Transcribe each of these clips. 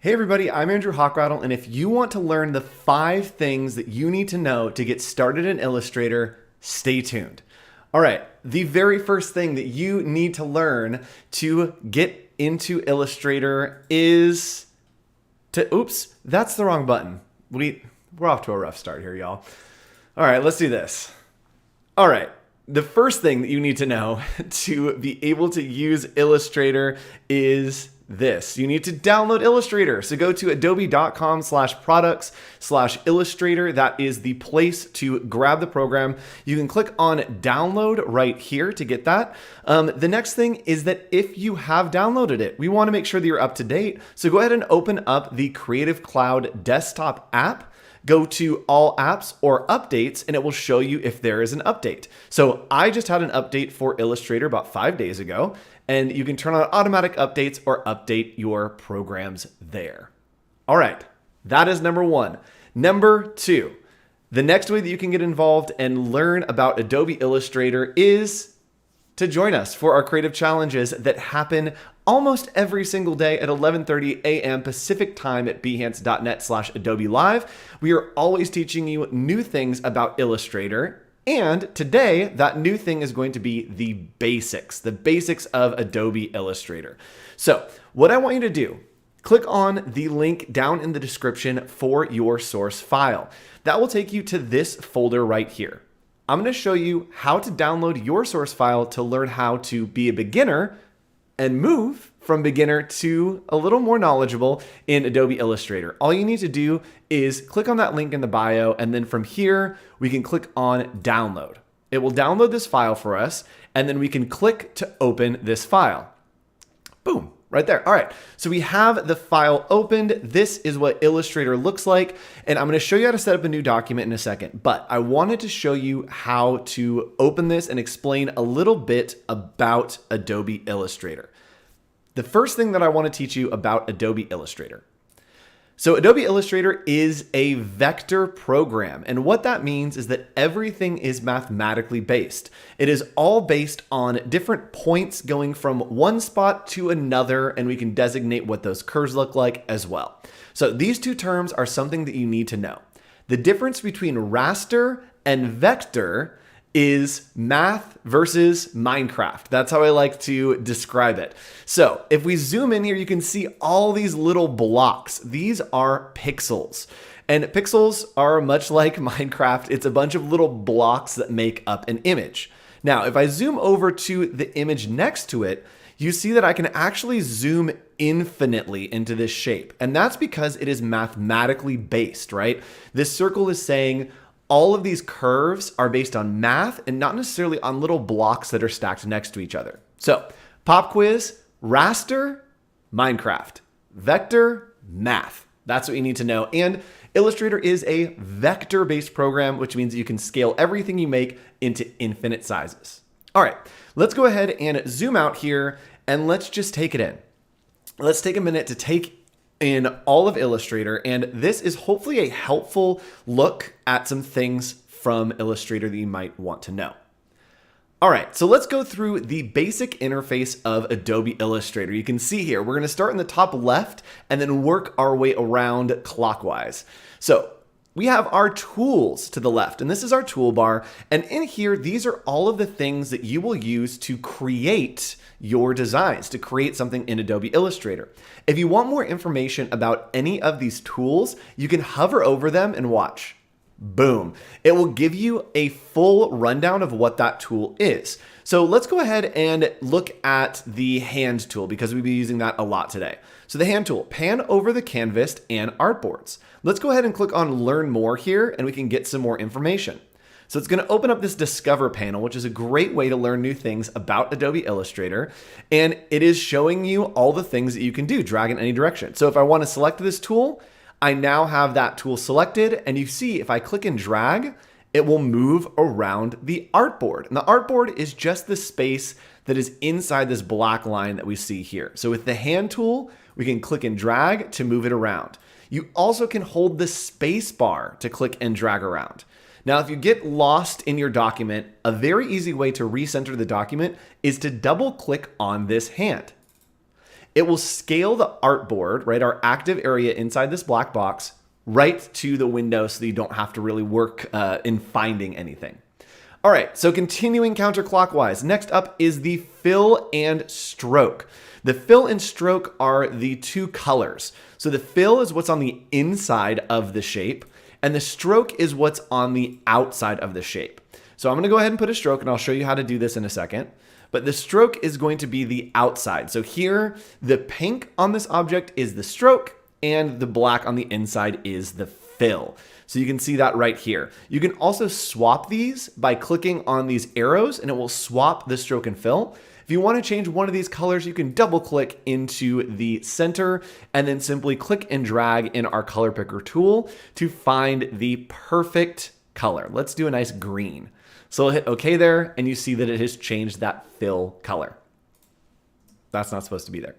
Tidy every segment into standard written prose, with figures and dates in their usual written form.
Hey everybody, I'm Andrew Hochradel, and if you want to learn the 5 things that you need to know to get started in Illustrator, stay tuned. All right, the very first thing that you need to learn to get into Illustrator is to, oops, that's the wrong button. We're off to a rough start here, y'all. All right, let's do this. All right, the first thing that you need to know to be able to use Illustrator is this. You need to download Illustrator. So go to adobe.com/products/Illustrator. That is the place to grab the program. You can click on download right here to get that. The next thing is that if you have downloaded it, we want to make sure that you're up to date. So go ahead and open up the Creative Cloud desktop app. Go to all apps or updates and it will show you if there is an update. So I just had an update for Illustrator about 5 days ago, and you can turn on automatic updates or update your programs there. All right, that is number 1. Number 2, the next way that you can get involved and learn about Adobe Illustrator is to join us for our creative challenges that happen almost every single day at 11:30 a.m. Pacific time at behance.net/Adobe Live. We are always teaching you new things about Illustrator. And today, that new thing is going to be the basics of Adobe Illustrator. So what I want you to do, click on the link down in the description for your source file. That will take you to this folder right here. I'm going to show you how to download your source file to learn how to be a beginner and move from beginner to a little more knowledgeable in Adobe Illustrator. All you need to do is click on that link in the bio, and then from here, we can click on download. It will download this file for us, and then we can click to open this file. Boom. Right there. All right. So we have the file opened. This is what Illustrator looks like. And I'm going to show you how to set up a new document in a second. But I wanted to show you how to open this and explain a little bit about Adobe Illustrator. The first thing that I want to teach you about Adobe Illustrator. So Adobe Illustrator is a vector program, and what that means is that everything is mathematically based. It is all based on different points going from one spot to another, and we can designate what those curves look like as well. So these two terms are something that you need to know. The difference between raster and vector is math versus Minecraft. That's how I like to describe it. So if we zoom in here, you can see all these little blocks. These are pixels. And pixels are much like Minecraft. It's a bunch of little blocks that make up an image. Now, if I zoom over to the image next to it, you see that I can actually zoom infinitely into this shape. And that's because it is mathematically based, right? This circle is saying all of these curves are based on math and not necessarily on little blocks that are stacked next to each other. So, pop quiz, raster, Minecraft, vector, math. That's what you need to know. And Illustrator is a vector-based program, which means you can scale everything you make into infinite sizes. All right, let's go ahead and zoom out here and let's just take it in. Let's take a minute to take in all of Illustrator, and this is hopefully a helpful look at some things from Illustrator that you might want to know. All right, so let's go through the basic interface of Adobe Illustrator. You can see here, we're going to start in the top left and then work our way around clockwise. So we have our tools to the left, and this is our toolbar. And in here, these are all of the things that you will use to create your designs, to create something in Adobe Illustrator. If you want more information about any of these tools, you can hover over them and watch. Boom. It will give you a full rundown of what that tool is. So let's go ahead and look at the hand tool because we'll be using that a lot today. So the hand tool, pan over the canvas and artboards. Let's go ahead and click on learn more here and we can get some more information. So it's going to open up this Discover panel, which is a great way to learn new things about Adobe Illustrator. And it is showing you all the things that you can do, drag in any direction. So if I want to select this tool, I now have that tool selected. And you see, if I click and drag, it will move around the artboard. And the artboard is just the space that is inside this black line that we see here. So with the hand tool, we can click and drag to move it around. You also can hold the space bar to click and drag around. Now, if you get lost in your document, a very easy way to recenter the document is to double click on this hand. it will scale the artboard, right, our active area inside this black box, right to the window so that you don't have to really work in finding anything. All right, so continuing counterclockwise, next up is the fill and stroke. The fill and stroke are the two colors. So the fill is what's on the inside of the shape, and the stroke is what's on the outside of the shape. So I'm gonna go ahead and put a stroke, and I'll show you how to do this in a second. But the stroke is going to be the outside. So here, the pink on this object is the stroke, and the black on the inside is the fill. So you can see that right here. You can also swap these by clicking on these arrows, and it will swap the stroke and fill. If you want to change one of these colors, you can double click into the center and then simply click and drag in our color picker tool to find the perfect color. Let's do a nice green. So I'll hit OK there, and you see that it has changed that fill color. That's not supposed to be there.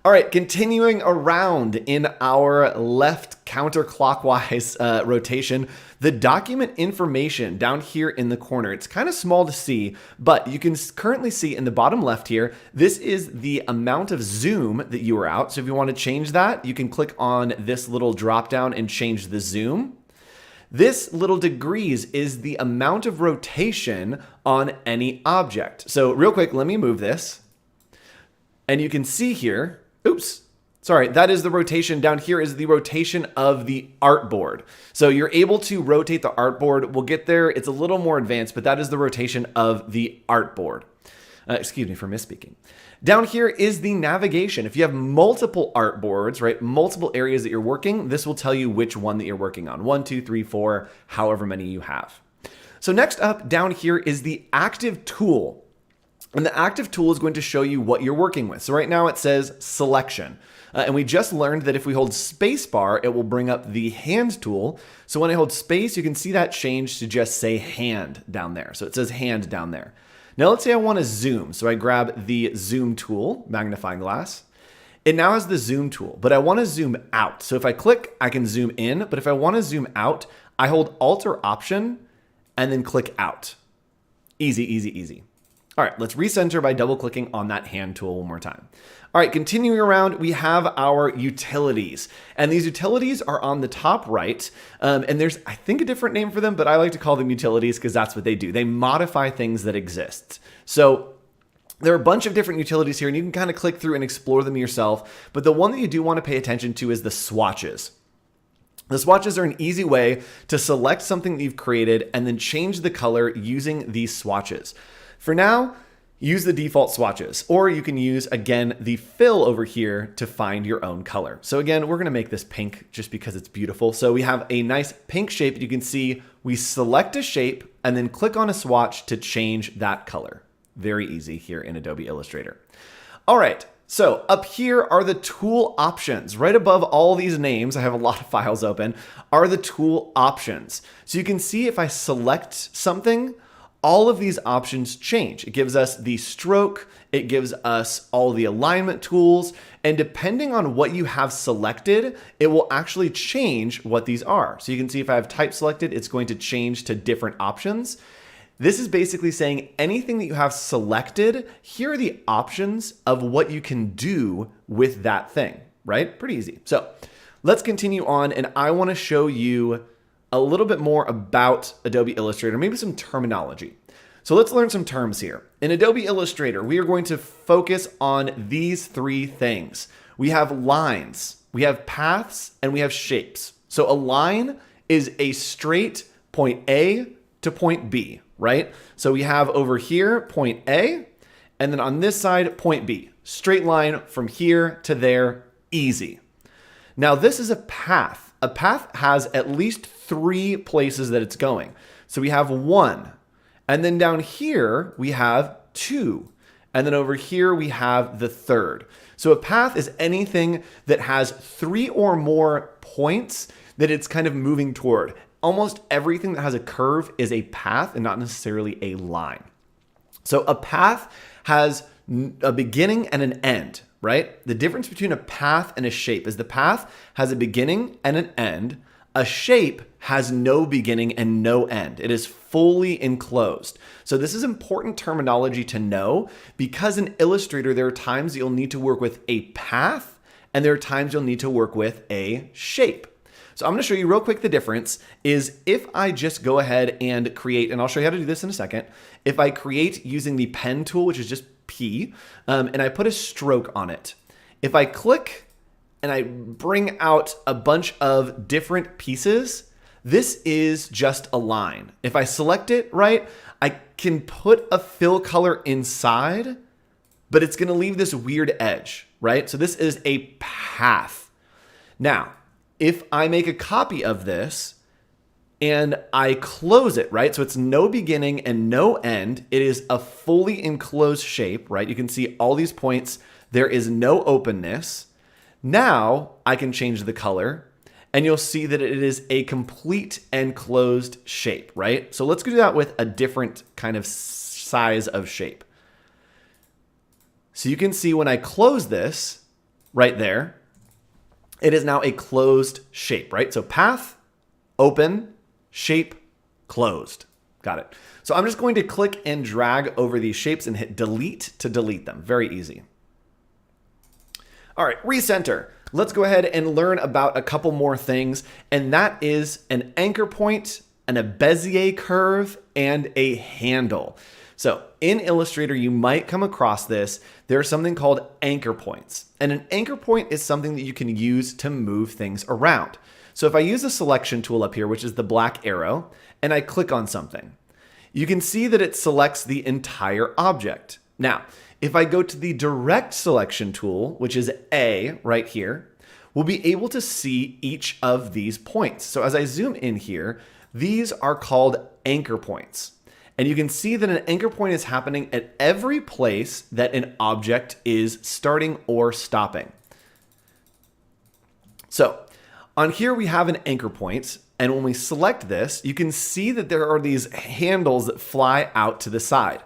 All right, continuing around in our left counterclockwise rotation, the document information down here in the corner. It's kind of small to see, but you can currently see in the bottom left here, this is the amount of zoom that you are out. So if you want to change that, you can click on this little drop down and change the zoom. This little degrees is the amount of rotation on any object. So real quick, let me move this. And you can see here, oops, sorry, that is the rotation. Down here is the rotation of the artboard. So you're able to rotate the artboard. We'll get there. It's a little more advanced, but that is the rotation of the artboard. Excuse me for misspeaking. Down here is the navigation. If you have multiple artboards, right, multiple areas that you're working, this will tell you which one that you're working on. 1, 2, 3, 4, however many you have. So next up down here is the active tool. And the active tool is going to show you what you're working with. So right now it says selection. And we just learned that if we hold spacebar, it will bring up the hand tool. So when I hold space, you can see that change to just say hand down there. So it says hand down there. Now let's say I want to zoom. So I grab the zoom tool, magnifying glass. It now has the zoom tool, but I want to zoom out. So if I click, I can zoom in. But if I want to zoom out, I hold Alt or Option and then click out. Easy, easy, easy. All right, let's recenter by double clicking on that hand tool one more time. All right, continuing around, we have our utilities. And these utilities are on the top right. And there's, I think, a different name for them, but I like to call them utilities because that's what they do. They modify things that exist. So there are a bunch of different utilities here, and you can kind of click through and explore them yourself. But the one that you do want to pay attention to is the swatches. The swatches are an easy way to select something that you've created and then change the color using these swatches. For now, use the default swatches, or you can use, again, the fill over here to find your own color. So again, we're gonna make this pink just because it's beautiful. So we have a nice pink shape. You can see we select a shape and then click on a swatch to change that color. Very easy here in Adobe Illustrator. All right, so up here are the tool options. Right above all these names, I have a lot of files open, are the tool options. So you can see if I select something, all of these options change. It gives us the stroke, it gives us all the alignment tools, and depending on what you have selected, it will actually change what these are. So you can see if I have type selected, it's going to change to different options. This is basically saying anything that you have selected, here are the options of what you can do with that thing, right? Pretty easy. So let's continue on, and I want to show you a little bit more about Adobe Illustrator, maybe some terminology. So let's learn some terms here. In Adobe Illustrator, we are going to focus on these three things. We have lines, we have paths, and we have shapes. So a line is a straight point A to point B, right? So we have over here point A, and then on this side, point B. Straight line from here to there, easy. Now this is a path. A path has at least 3 places that it's going. So we have 1, and then down here we have 2, and then over here we have the 3rd. So a path is anything that has 3 or more points that it's kind of moving toward. Almost everything that has a curve is a path and not necessarily a line. So a path has a beginning and an end, right? The difference between a path and a shape is the path has a beginning and an end. A shape has no beginning and no end. It is fully enclosed. So this is important terminology to know because in Illustrator, there are times you'll need to work with a path and there are times you'll need to work with a shape. So I'm going to show you real quick the difference is if I just go ahead and create, and I'll show you how to do this in a second. If I create using the pen tool, which is just P, and I put a stroke on it. If I click and I bring out a bunch of different pieces, this is just a line. If I select it right, I can put a fill color inside, but it's going to leave this weird edge, right? So this is a path. Now, if I make a copy of this and I close it, right? So it's no beginning and no end. It is a fully enclosed shape, right? You can see all these points. There is no openness. Now I can change the color and you'll see that it is a complete enclosed shape, right? So let's do that with a different kind of size of shape. So you can see when I close this right there, it is now a closed shape, right? So path, open, shape, closed. Got it. So I'm just going to click and drag over these shapes and hit delete to delete them. Very easy. All right, recenter. Let's go ahead and learn about a couple more things, and that is an anchor point and a Bezier curve and a handle. So in Illustrator, you might come across this. There's something called anchor points, and an anchor point is something that you can use to move things around. So if I use the selection tool up here, which is the black arrow, and I click on something, you can see that it selects the entire object. Now, if I go to the direct selection tool, which is A right here, we'll be able to see each of these points. So as I zoom in here, these are called anchor points. And you can see that an anchor point is happening at every place that an object is starting or stopping. So on here we have an anchor point, and when we select this, you can see that there are these handles that fly out to the side.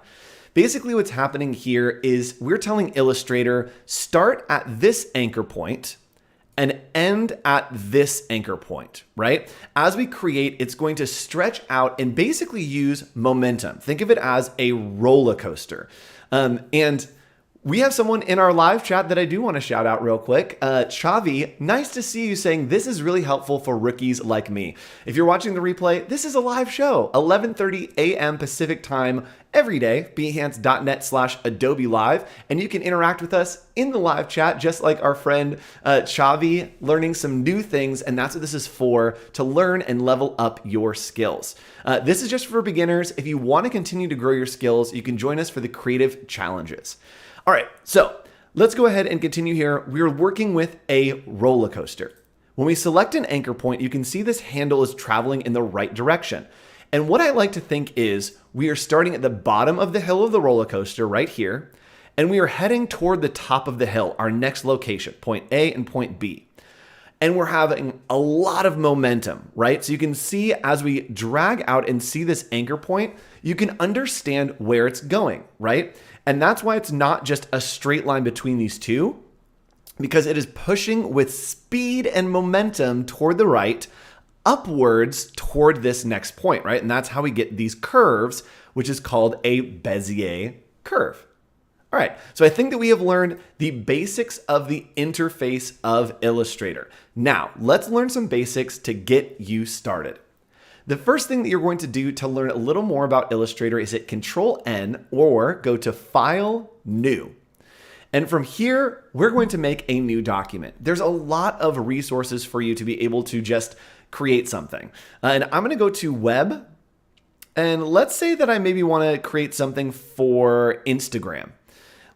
Basically what's happening here is we're telling Illustrator, start at this anchor point and end at this anchor point, right? As we create, it's going to stretch out and basically use momentum. Think of it as a roller coaster. And we have someone in our live chat that I do want to shout out real quick. Chavi, nice to see you saying this is really helpful for rookies like me. If you're watching the replay, this is a live show, 11:30 a.m. Pacific time every day, behance.net/Adobe Live. And you can interact with us in the live chat, just like our friend Chavi, learning some new things. And that's what this is for, to learn and level up your skills. This is just for beginners. If you want to continue to grow your skills, you can join us for the creative challenges. All right, so let's go ahead and continue here. We're working with a roller coaster. When we select an anchor point, you can see this handle is traveling in the right direction. And what I like to think is we are starting at the bottom of the hill of the roller coaster right here, and we are heading toward the top of the hill, our next location, point A and point B. And we're having a lot of momentum, right? So you can see as we drag out and see this anchor point, you can understand where it's going, right? And that's why it's not just a straight line between these two, because it is pushing with speed and momentum toward the right, upwards toward this next point, right? And that's how we get these curves, which is called a Bezier curve. All right, so I think that we have learned the basics of the interface of Illustrator. Now, let's learn some basics to get you started. The first thing that you're going to do to learn a little more about Illustrator is hit Control-N or go to File, New. And from here, we're going to make a new document. There's a lot of resources for you to be able to just create something. And I'm going to go to Web. And let's say that I maybe want to create something for Instagram.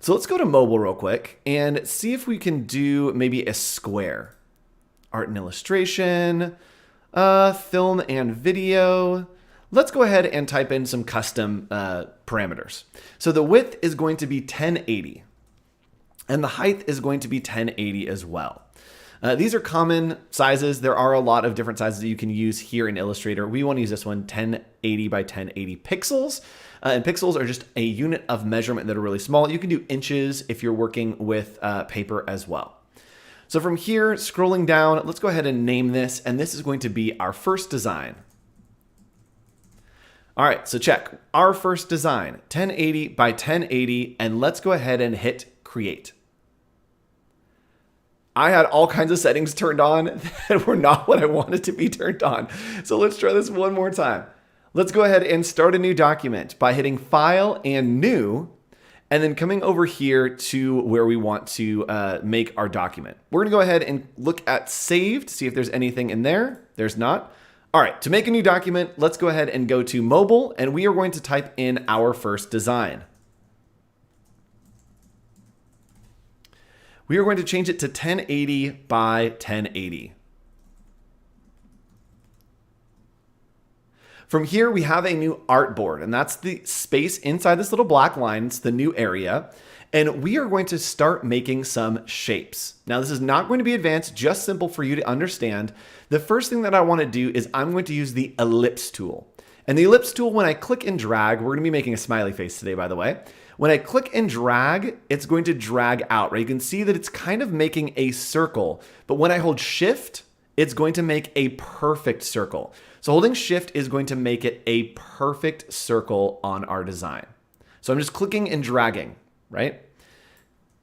So let's go to mobile real quick and see if we can do maybe a square. Art and illustration, film and video. Let's go ahead and type in some custom parameters. So the width is going to be 1080 and the height is going to be 1080 as well. These are common sizes. There are a lot of different sizes that you can use here in Illustrator. We want to use this one, 1080 by 1080 pixels. And pixels are just a unit of measurement that are really small. You can do inches if you're working with paper as well. So from here, scrolling down, let's go ahead and name this, and this is going to be our first design. All right, so check our first design, 1080 by 1080, and let's go ahead and hit create. I had all kinds of settings turned on that were not what I wanted to be turned on. So let's try this one more time. Let's go ahead and start a new document by hitting File and New, and then coming over here to where we want to make our document. We're gonna go ahead and look at Saved, see if there's anything in there. There's not. All right, to make a new document, let's go ahead and go to Mobile, and we are going to type in our first design. We are going to change it to 1080 by 1080. From here, we have a new artboard, and that's the space inside this little black line. It's the new area. And we are going to start making some shapes. Now, this is not going to be advanced, just simple for you to understand. The first thing that I want to do is I'm going to use the ellipse tool. And the ellipse tool, when I click and drag, we're going to be making a smiley face today, by the way. When I click and drag, it's going to drag out, right? You can see that it's kind of making a circle, but when I hold Shift, it's going to make a perfect circle. So holding Shift is going to make it a perfect circle on our design. So I'm just clicking and dragging, right?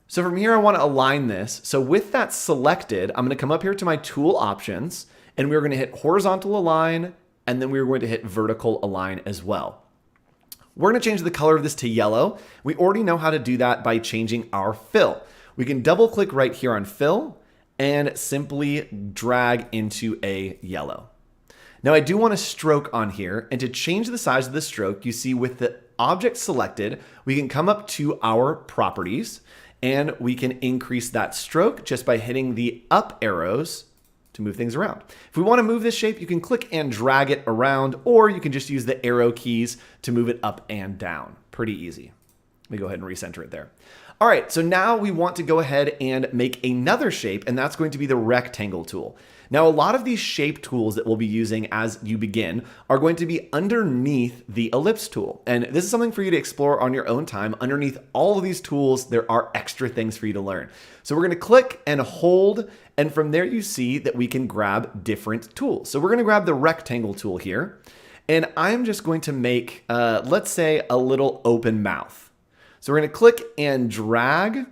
So from here, I want to align this. So with that selected, I'm going to come up here to my tool options, and we're going to hit horizontal align, and then we're going to hit vertical align as well. We're going to change the color of this to yellow. We already know how to do that by changing our fill. We can double click right here on fill and simply drag into a yellow. Now I do want a stroke on here, and to change the size of the stroke, you see with the object selected, we can come up to our properties and we can increase that stroke just by hitting the up arrows to move things around. If we want to move this shape, you can click and drag it around, or you can just use the arrow keys to move it up and down. Pretty easy. Let me go ahead and recenter it there. All right, so now we want to go ahead and make another shape, and that's going to be the rectangle tool. Now, a lot of these shape tools that we'll be using as you begin are going to be underneath the ellipse tool. And this is something for you to explore on your own time. Underneath all of these tools, there are extra things for you to learn. So we're going to click and hold, and from there you see that we can grab different tools. So we're going to grab the rectangle tool here, and I'm just going to make, let's say, a little open mouth. So we're going to click and drag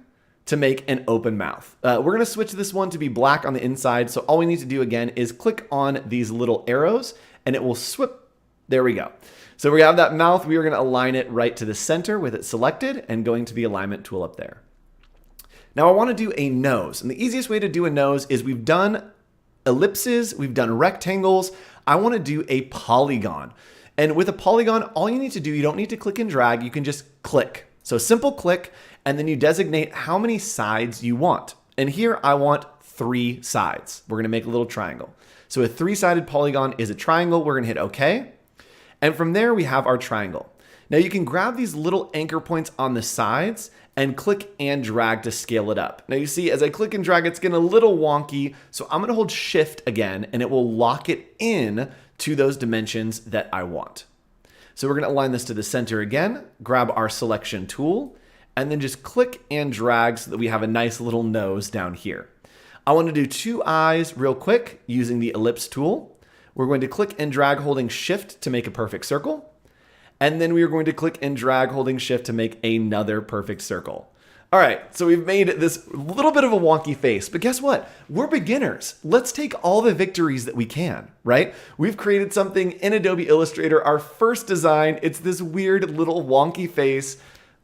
to make an open mouth. We're going to switch this one to be black on the inside. So all we need to do again is click on these little arrows and it will swip. There we go. So we have that mouth. We are going to align it right to the center with it selected and going to the alignment tool up there. Now I want to do a nose, and the easiest way to do a nose is we've done ellipses, we've done rectangles. I want to do a polygon. And with a polygon, all you need to do, you don't need to click and drag, you can just click. So simple click, and then you designate how many sides you want. And here I want 3 sides. We're gonna make a little triangle. So a 3-sided polygon is a triangle. We're gonna hit OK. And from there we have our triangle. Now you can grab these little anchor points on the sides and click and drag to scale it up. Now you see as I click and drag, it's getting a little wonky. So I'm gonna hold Shift again and it will lock it in to those dimensions that I want. So we're going to align this to the center again, grab our selection tool, and then just click and drag so that we have a nice little nose down here. I want to do 2 eyes real quick using the ellipse tool. We're going to click and drag holding Shift to make a perfect circle. And then we are going to click and drag holding Shift to make another perfect circle. All right, so we've made this little bit of a wonky face, but guess what? We're beginners. Let's take all the victories that we can, right? We've created something in Adobe Illustrator, our first design. It's this weird little wonky face,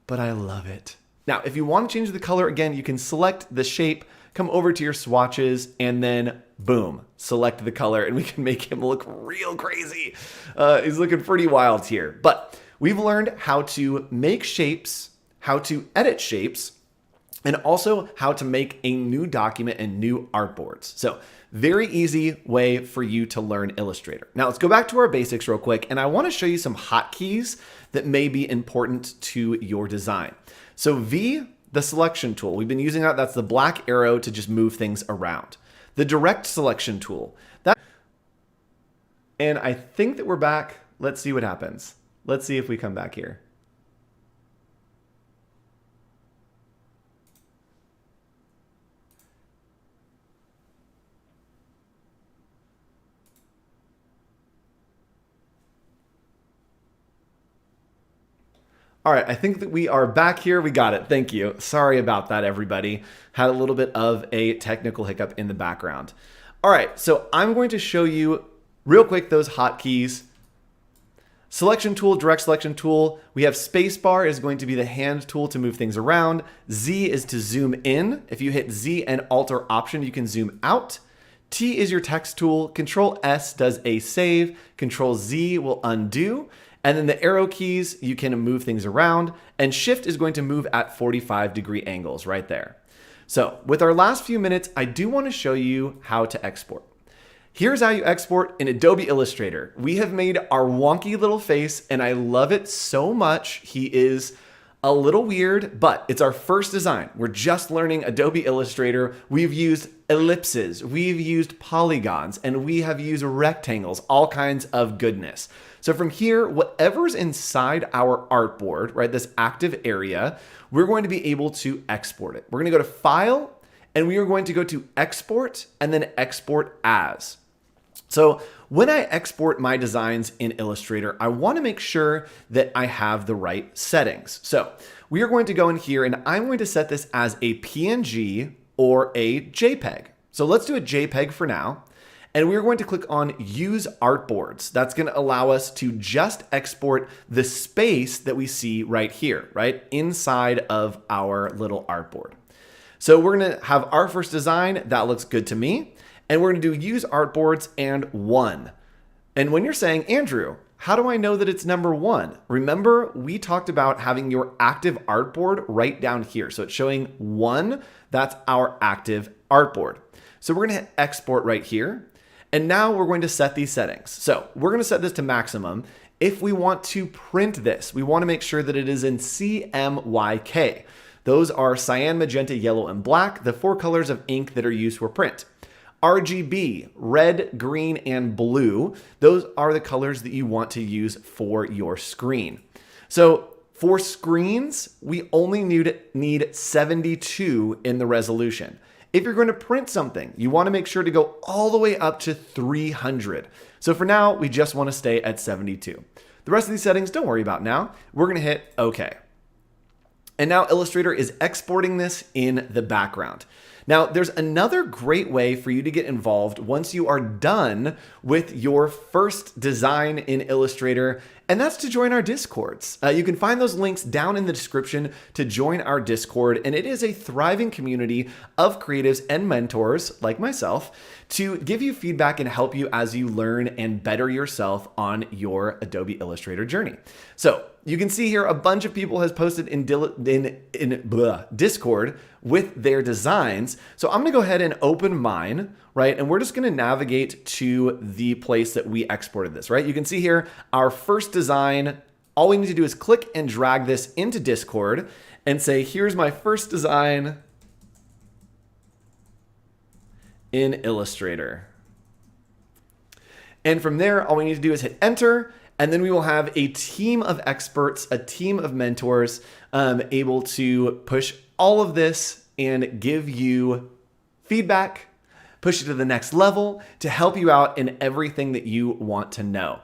but I love it. Now, if you want to change the color again, you can select the shape, come over to your swatches, and then boom, select the color, and we can make him look real crazy. He's looking pretty wild here, but we've learned how to make shapes, how to edit shapes, and also how to make a new document and new artboards. So very easy way for you to learn Illustrator. Now let's go back to our basics real quick, and I want to show you some hotkeys that may be important to your design. So V, the selection tool, we've been using that. That's the black arrow to just move things around. The direct selection tool. And I think that we're back. Let's see what happens. Let's see if we come back here. All right, I think that we are back here. We got it. Thank you. Sorry about that, everybody. Had a little bit of a technical hiccup in the background. All right, so I'm going to show you real quick those hotkeys. Selection tool, direct selection tool. We have spacebar is going to be the hand tool to move things around. Z is to zoom in. If you hit Z and Alt or Option, you can zoom out. T is your text tool. Control S does a save. Control Z will undo. And then the arrow keys, you can move things around. And Shift is going to move at 45-degree angles right there. So with our last few minutes, I do want to show you how to export. Here's how you export in Adobe Illustrator. We have made our wonky little face, and I love it so much. He is a little weird, but it's our first design. We're just learning Adobe Illustrator. We've used ellipses, we've used polygons, and we have used rectangles, all kinds of goodness. So from here, whatever's inside our artboard, right, this active area, we're going to be able to export it. We're going to go to File, and we are going to go to Export, and then Export As. So when I export my designs in Illustrator, I want to make sure that I have the right settings. So we are going to go in here, and I'm going to set this as a PNG or a JPEG. So let's do a JPEG for now. And we're going to click on Use Artboards. That's going to allow us to just export the space that we see right here, right inside of our little artboard. So we're going to have our first design. That looks good to me. And we're going to do Use Artboards and 1. And when you're saying, Andrew, how do I know that it's number 1? Remember, we talked about having your active artboard right down here. So it's showing 1. That's our active artboard. So we're going to hit Export right here. And now we're going to set these settings. So we're going to set this to maximum. If we want to print this, we want to make sure that it is in CMYK. Those are cyan, magenta, yellow, and black, the 4 colors of ink that are used for print. RGB, red, green, and blue. Those are the colors that you want to use for your screen. So for screens, we only need 72 in the resolution. If you're going to print something, you want to make sure to go all the way up to 300. So for now, we just want to stay at 72. The rest of these settings, don't worry about now. We're going to hit OK. And now Illustrator is exporting this in the background. Now, there's another great way for you to get involved once you are done with your first design in Illustrator, and that's to join our Discords. You can find those links down in the description to join our Discord, and it is a thriving community of creatives and mentors like myself to give you feedback and help you as you learn and better yourself on your Adobe Illustrator journey. So you can see here a bunch of people has posted in Discord with their designs. So I'm going to go ahead and open mine, right? And we're just going to navigate to the place that we exported this, right? You can see here our first design. All we need to do is click and drag this into Discord and say, here's my first design in Illustrator. And from there, all we need to do is hit enter. And then we will have a team of experts, a team of mentors able to push all of this and give you feedback, push it to the next level to help you out in everything that you want to know.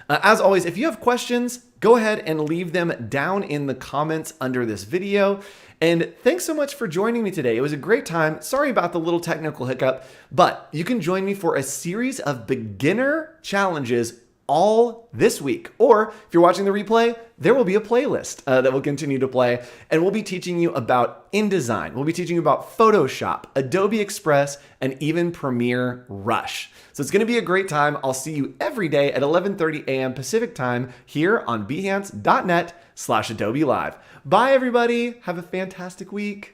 As always, if you have questions, go ahead and leave them down in the comments under this video. And thanks so much for joining me today. It was a great time. Sorry about the little technical hiccup, but you can join me for a series of beginner challenges all this week. Or if you're watching the replay, there will be a playlist that will continue to play, and we'll be teaching you about InDesign. We'll be teaching you about Photoshop, Adobe Express, and even Premiere Rush. So it's going to be a great time. I'll see you every day at 11:30 a.m. Pacific time here on behance.net/Adobe Live. Bye, everybody. Have a fantastic week.